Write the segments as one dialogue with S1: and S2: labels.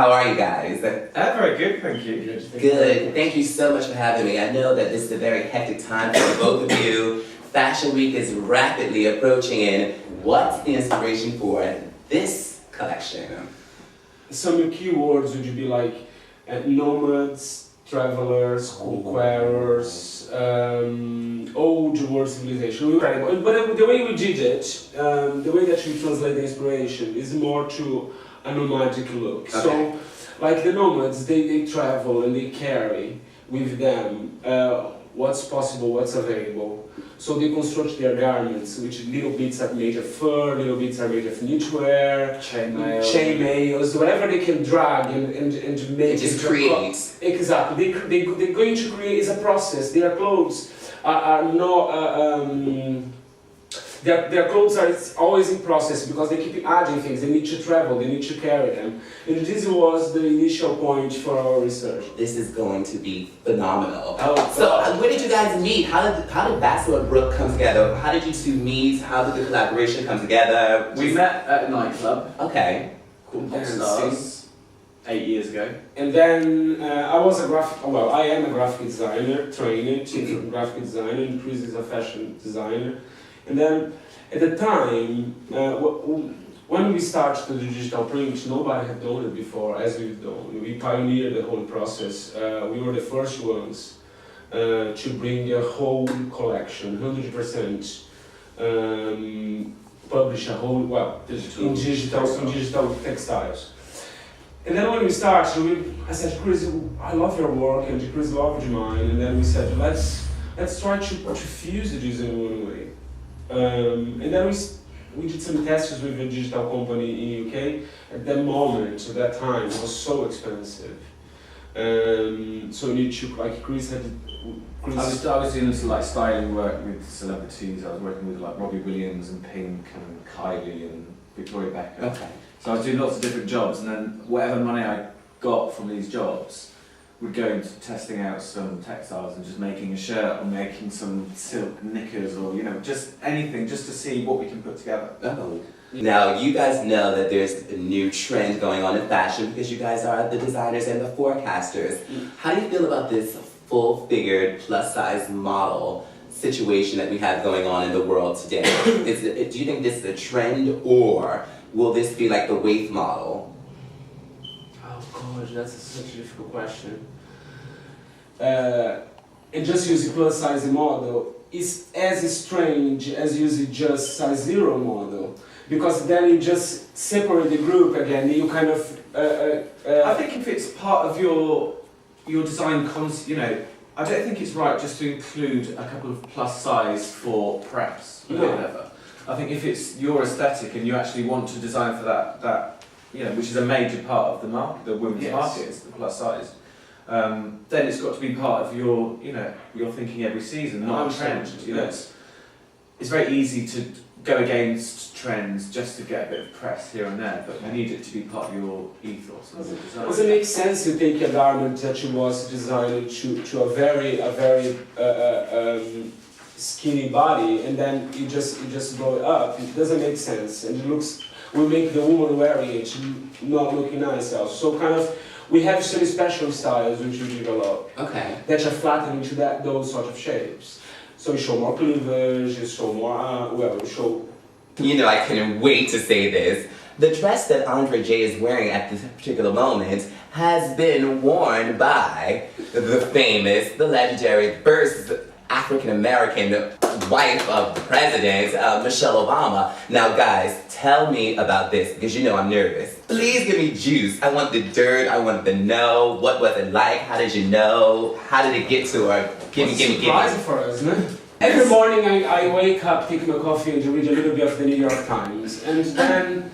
S1: How are you guys?
S2: Very good, thank you.
S1: Good. Thank you so much for having me. I know that this is a very hectic time for both of you. Fashion Week is rapidly approaching, and what's the inspiration for this collection?
S3: Some keywords would be like nomads, travelers, conquerors, old world civilization. But the way we did it, the way that we translate the inspiration is more to a nomadic look.
S1: Okay.
S3: So, like the nomads, they travel and they carry with them what's possible, what's available. So they construct their garments, which little bits are made of fur, little bits are made of knitwear, chainmails, whatever they can drag and make.
S1: It just creates.
S3: Exactly. They're going to create is a process. Their clothes are not. Their clothes are always in process because they keep adding things. They need to travel. They need to carry them. And this was the initial point for our research.
S1: This is going to be phenomenal.
S3: Oh,
S1: so, where did you guys meet? How did Basso Brooke come together? How did you two meet? How did the collaboration come together?
S2: We met at a nightclub
S1: Okay.
S2: called Pop Stars 8 years ago.
S3: And then I am a graphic designer, trained in graphic designer, and Chris is a fashion designer. And then at the time, when we started to do digital print, nobody had done it before as we've done. We pioneered the whole process. We were the first ones to bring a whole collection, 100%, publish a whole, in digital textiles. And then when we started, I said, Chris, I love your work, and Chris loved mine. And then we said, let's try to fuse this in one way. And then we did some tests with a digital company in UK. At that moment, at that time, it was so expensive. So we need to, like Chris had.
S2: I was doing some like styling work with celebrities. I was working with like Robbie Williams and Pink and Kylie and Victoria Beckham.
S1: Okay.
S2: So I was doing lots of different jobs, and then whatever money I got from these jobs would go into testing out some textiles and just making a shirt or making some silk knickers or just anything just to see what we can put together.
S1: Oh. Now you guys know that there's a new trend going on in fashion because you guys are the designers and the forecasters. How do you feel about this full-figured plus-size model situation that we have going on in the world today? Do you think this is a trend, or will this be like the waif model?
S3: Oh gosh, that's such a difficult question. And just using plus size model is as strange as using just size 0 model, because then you just separate the group again. You kind of.
S2: I think if it's part of your design concept, I don't think it's right just to include a couple of plus size for preps or whatever. I think if it's your aesthetic and you actually want to design for that which is a major part of the market, the women's market is the plus size. Then it's got to be part of your thinking every season, not a trend. It's very easy to go against trends just to get a bit of press here and there, but you need it to be part of your ethos as a designer.
S3: Does it make sense to take a garment that was designed to a very skinny body and then you just blow it up? It doesn't make sense, and will make the woman wearing it not looking nice also. So kind of. We have some special styles which we develop that are flattened into those sort of shapes. So we show more cleavage, we show more, we show...
S1: I couldn't wait to say this. The dress that Andre J is wearing at this particular moment has been worn by the famous, the legendary first African-American wife of the president, Michelle Obama. Now guys, tell me about this, because I'm nervous. Please give me juice. I want the dirt, I want the know. What was it like? How did you know? How did it get to her? Give me.
S3: Surprising for us, isn't it? Every morning I wake up, take my coffee and read a little bit of the New York Times. And then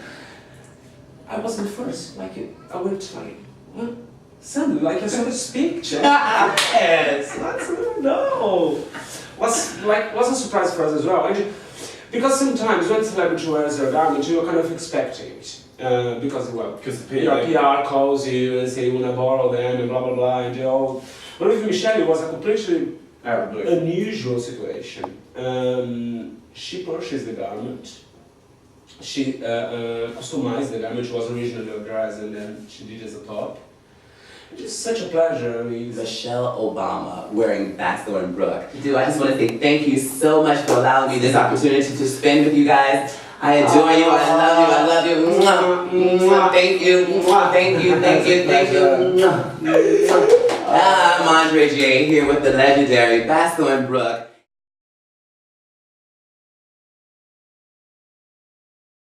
S3: I wasn't first, I went what? Suddenly, I saw this picture. Yes, was a surprise for us as well. Because sometimes when celebrity wears their garment, you're kind of expecting it. Because your PR calls you and say you want to borrow them and blah blah blah and all. But with Michelle, it was a completely unusual situation. She purchased the garment she customized the garment, which was originally a dress, and then she did as a top. Just such a pleasure. I mean,
S1: Michelle Obama wearing Basso and Brooke. Dude, I just want to say thank you so much for allowing me this opportunity to spend with you guys. I adore you, I love you, mwah, mwah, thank you, mwah, thank you, thank you, thank you. Mwah. I'm Andre J here with the legendary Basso and Brooke.